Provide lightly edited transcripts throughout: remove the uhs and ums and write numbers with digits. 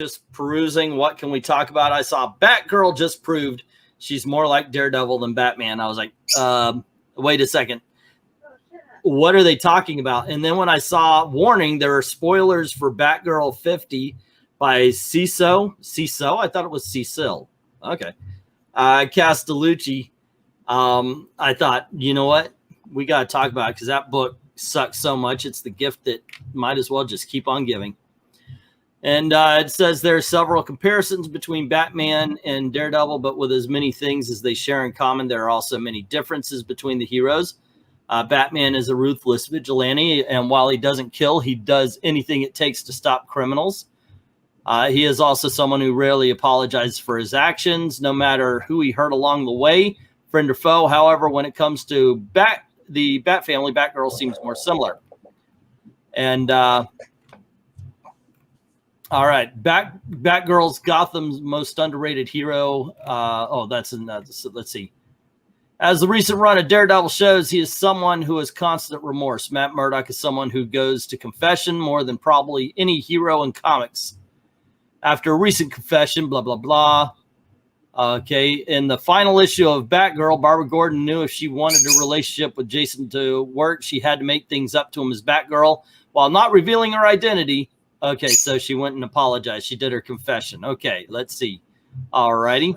just perusing. What can we talk about? I saw Batgirl just proved she's more like Daredevil than Batman. I was like, wait a second. What are they talking about? And then when I saw warning, there are spoilers for Batgirl 50 by Ciso. I thought it was Cecil. Okay. Castellucci. I thought, you know what? We got to talk about it because that book sucks so much. It's the gift that might as well just keep on giving. And it says there are several comparisons between Batman and Daredevil, but with as many things as they share in common, there are also many differences between the heroes. Batman is a ruthless vigilante, and while he doesn't kill, he does anything it takes to stop criminals. He is also someone who rarely apologizes for his actions, no matter who he hurt along the way, friend or foe. However, when it comes to the Bat family, Batgirl seems more similar. And all right, Batgirl's Gotham's most underrated hero. Let's see. As the recent run of Daredevil shows, he is someone who has constant remorse. Matt Murdock is someone who goes to confession more than probably any hero in comics. After a recent confession, blah, blah, blah. Okay, in the final issue of Batgirl, Barbara Gordon knew if she wanted a relationship with Jason to work, she had to make things up to him as Batgirl while not revealing her identity. Okay, so she went and apologized. She did her confession. Okay, let's see. All righty.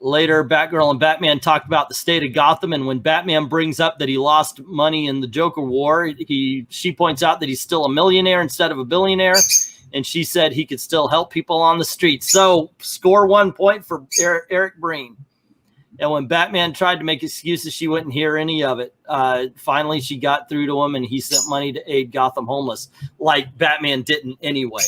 Later, Batgirl and Batman talked about the state of Gotham, and when Batman brings up that he lost money in the Joker War, she points out that he's still a millionaire instead of a billionaire, and she said he could still help people on the street. So, score 1 point for Eric Breen. And when Batman tried to make excuses, she wouldn't hear any of it. Finally, she got through to him, and he sent money to aid Gotham homeless, like Batman didn't anyway.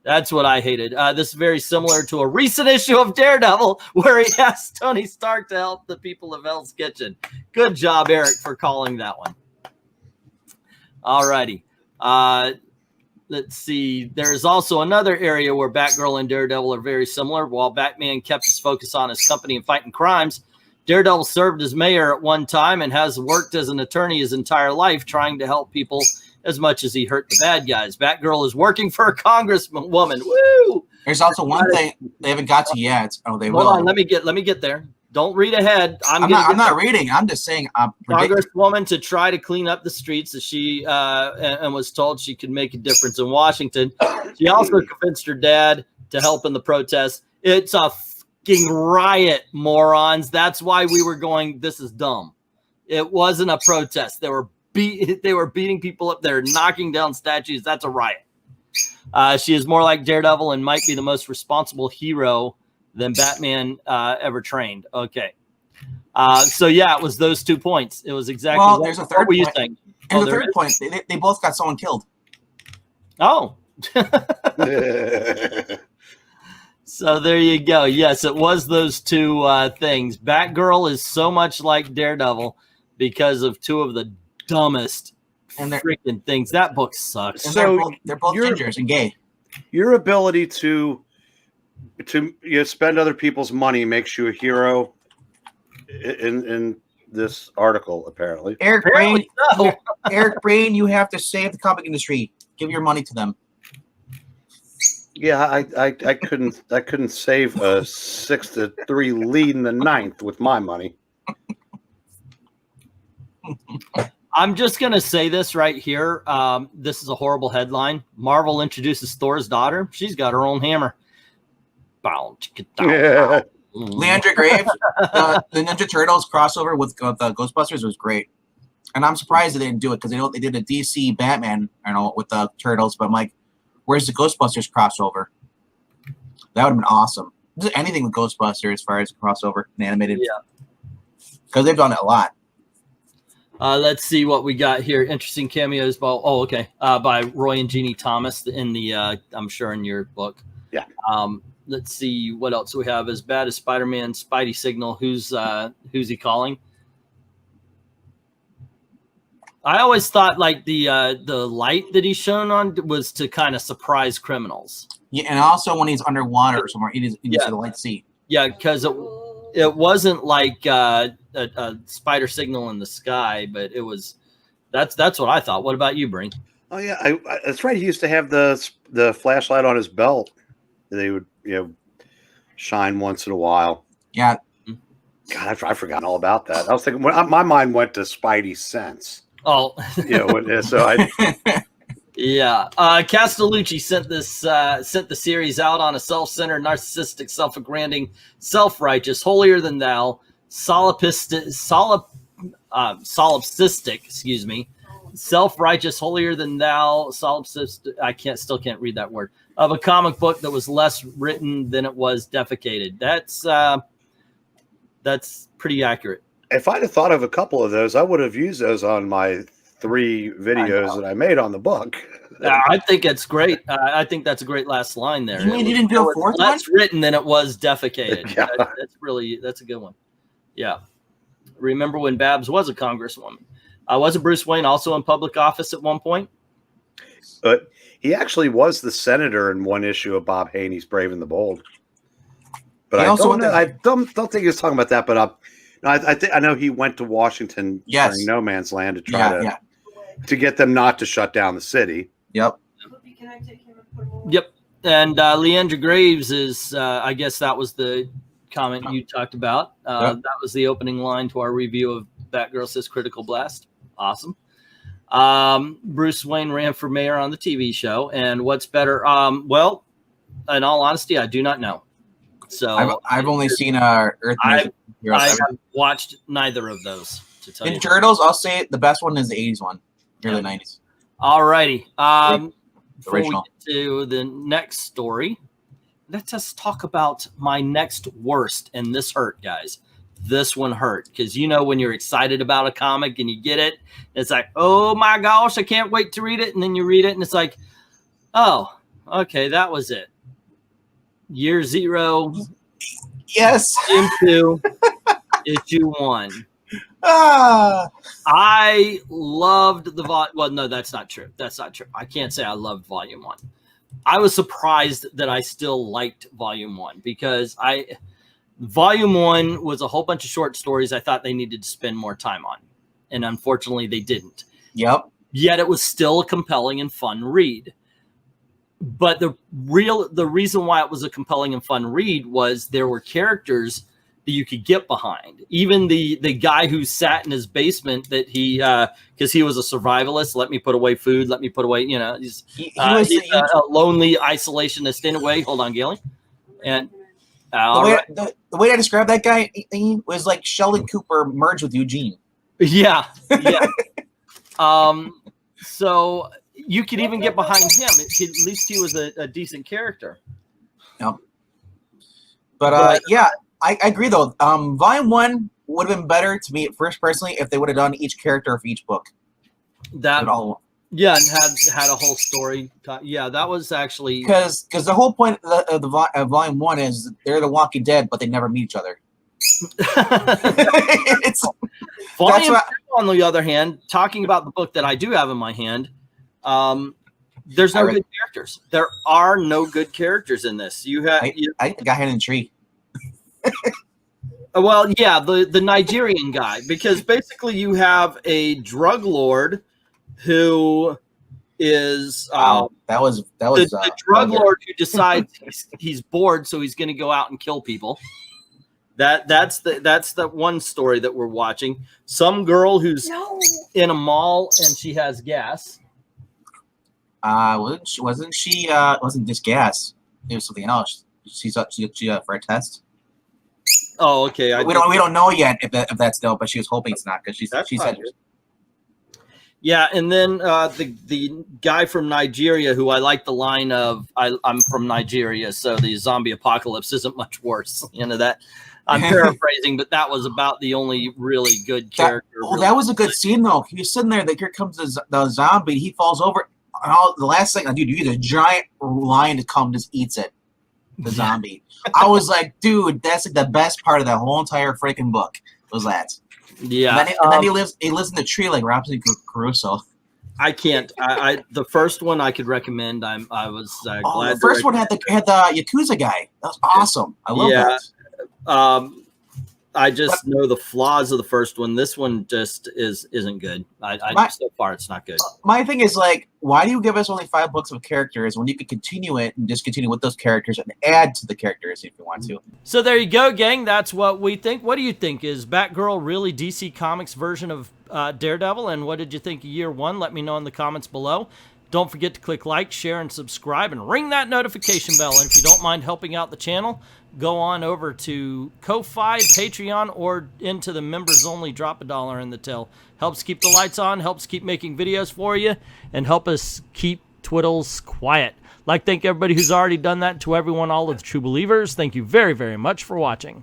That's what I hated. This is very similar to a recent issue of Daredevil where he asked Tony Stark to help the people of Hell's Kitchen. Good job, Eric, for calling that one. All righty. Let's see. There's also another area where Batgirl and Daredevil are very similar. While Batman kept his focus on his company and fighting crimes, Daredevil served as mayor at one time and has worked as an attorney his entire life trying to help people as much as he hurt the bad guys. Batgirl is working for a congresswoman. Woo! There's also one thing they haven't got to yet. Oh, they will. Hold on, let me get there. Don't read ahead. I'm not reading. I'm just saying. Congresswoman to try to clean up the streets, as she and was told she could make a difference in Washington. She also convinced her dad to help in the protests. It's a fucking riot, morons. That's why we were going, this is dumb. It wasn't a protest. They were beating people up there, knocking down statues. That's a riot. She is more like Daredevil and might be the most responsible hero than Batman ever trained. Okay. So yeah, it was those 2 points. It was exactly. Well, there's a third. What were you saying? There's a third point. They both got someone killed. Oh. So there you go. Yes, it was those two things. Batgirl is so much like Daredevil because of two of the dumbest freaking things. That book sucks. And so they're both gingers and gay. Your ability to spend other people's money makes you a hero in this article, apparently. Eric Brain, you have to save the comic industry. Give your money to them. Yeah, I couldn't save a 6-3 lead in the ninth with my money. I'm just going to say this right here. This is a horrible headline. Marvel introduces Thor's daughter. She's got her own hammer. Yeah. Leandra Graves, the Ninja Turtles crossover with the Ghostbusters was great. And I'm surprised they didn't do it because they did a DC Batman with the Turtles. But I'm like, where's the Ghostbusters crossover? That would have been awesome. Just anything with Ghostbusters as far as crossover and animated. Yeah. Because they've done it a lot. Let's see what we got here. Interesting cameos by Roy and Jeannie Thomas in the I'm sure in your book. Yeah. Let's see what else we have. As bad as Spider-Man, Spidey Signal. Who's he calling? I always thought like the light that he's shown on was to kind of surprise criminals. Yeah, and also when he's underwater or somewhere, you see the light sea. Yeah, because it wasn't like a spider signal in the sky, but it was. That's what I thought. What about you, Breen? Oh yeah, that's right. He used to have the flashlight on his belt. They would shine once in a while. Yeah. God, I've forgotten all about that. I was thinking my mind went to Spidey's sense. Oh, so I. Yeah, Castellucci sent the series out on a self-centered, narcissistic, self-aggranding, self-righteous, holier-than-thou, solipsistic, self-righteous, holier-than-thou, solipsistic. I still can't read that word. Of a comic book that was less written than it was defecated. That's pretty accurate. If I'd have thought of a couple of those, I would have used those on my 3 videos that I made on the book. I think it's great. I think that's a great last line there. You mean you didn't do a fourth one? Less written than it was defecated. Yeah. That's a good one. Yeah. Remember when Babs was a congresswoman? Wasn't Bruce Wayne also in public office at one point? But he actually was the senator in one issue of Bob Haney's Brave and the Bold. But I don't think he was talking about that. But I know he went to Washington during No Man's Land to try to get them not to shut down the city. Yep. Yep. And Leandra Graves is, I guess that was the comment you talked about. That was the opening line to our review of Batgirl Says Critical Blast. Awesome. Bruce Wayne ran for mayor on the TV show. And what's better? Well, in all honesty, I do not know. So I've only seen Earth. I have watched neither of those. To tell you, Turtles, I'll say the best one is the 80s one, early 90s. All righty. Before we Original. get to the next story, let us talk about my next worst. And this hurt, guys. This one hurt because when you're excited about a comic and you get it, it's like, oh my gosh, I can't wait to read it. And then you read it and it's like, oh, okay, that was it. Year 0. Yes. Into issue 1. I loved the well, no, that's not true. That's not true. I can't say I loved volume 1. I was surprised that I still liked volume 1 because volume 1 was a whole bunch of short stories I thought they needed to spend more time on. And unfortunately they didn't. Yep. Yet it was still a compelling and fun read. But the reason why it was a compelling and fun read was there were characters that you could get behind. Even the guy who sat in his basement that because he was a survivalist, let me put away food, let me put away, he's a lonely isolationist in a way. Hold on, Gailey. And the way I described that guy, he was like Sheldon Cooper merged with Eugene. Yeah. So you could even get behind him. At least he was a decent character. Yep. But yeah, I agree though. Volume 1 would have been better to me first personally if they would have done each character for each book. And had a whole story. Yeah, that was actually because the whole point of Volume 1 is they're the Walking Dead, but they never meet each other. Volume 2, on the other hand, talking about the book that I do have in my hand, there's no good characters. There are no good characters in this. I think the guy hidden in the tree. Well, yeah, the Nigerian guy, because basically you have a drug lord who is that was the drug lord who decides he's bored, so he's going to go out and kill people. That's the one story that we're watching. Some girl who's in a mall and she has gas. Wasn't just gas. It was something else. She for a test. Oh, okay. We don't know yet if that's still, but she was hoping it's not because she said. Yeah, and then the guy from Nigeria who I like the line of I'm from Nigeria, so the zombie apocalypse isn't much worse. That I'm paraphrasing, but that was about the only really good character. That was a good scene though. He was sitting there. Here comes the zombie. He falls over. And the last thing, dude, you get a giant lion to come just eats it. The zombie. I was like, dude, that's like the best part of that whole entire freaking book. Was that? Yeah. And then he lives in the tree like Robinson Crusoe. I can't. The first one I could recommend. I was glad. The first one had the Yakuza guy. That was awesome. I love that. I just know the flaws of the first one. This one just isn't good. So far, it's not good. My thing is like, why do you give us only 5 books of characters when you could continue it and just continue with those characters and add to the characters if you want to? So there you go, gang. That's what we think. What do you think? Is Batgirl really DC Comics version of Daredevil? And what did you think of year 1? Let me know in the comments below. Don't forget to click like, share, and subscribe, and ring that notification bell. And if you don't mind helping out the channel, go on over to Ko-Fi, Patreon, or into the members only. Drop $1 in the till. Helps keep the lights on, helps keep making videos for you, and help us keep Twiddles quiet. Like, thank everybody who's already done that. To everyone, all of the true believers, thank you very, very much for watching.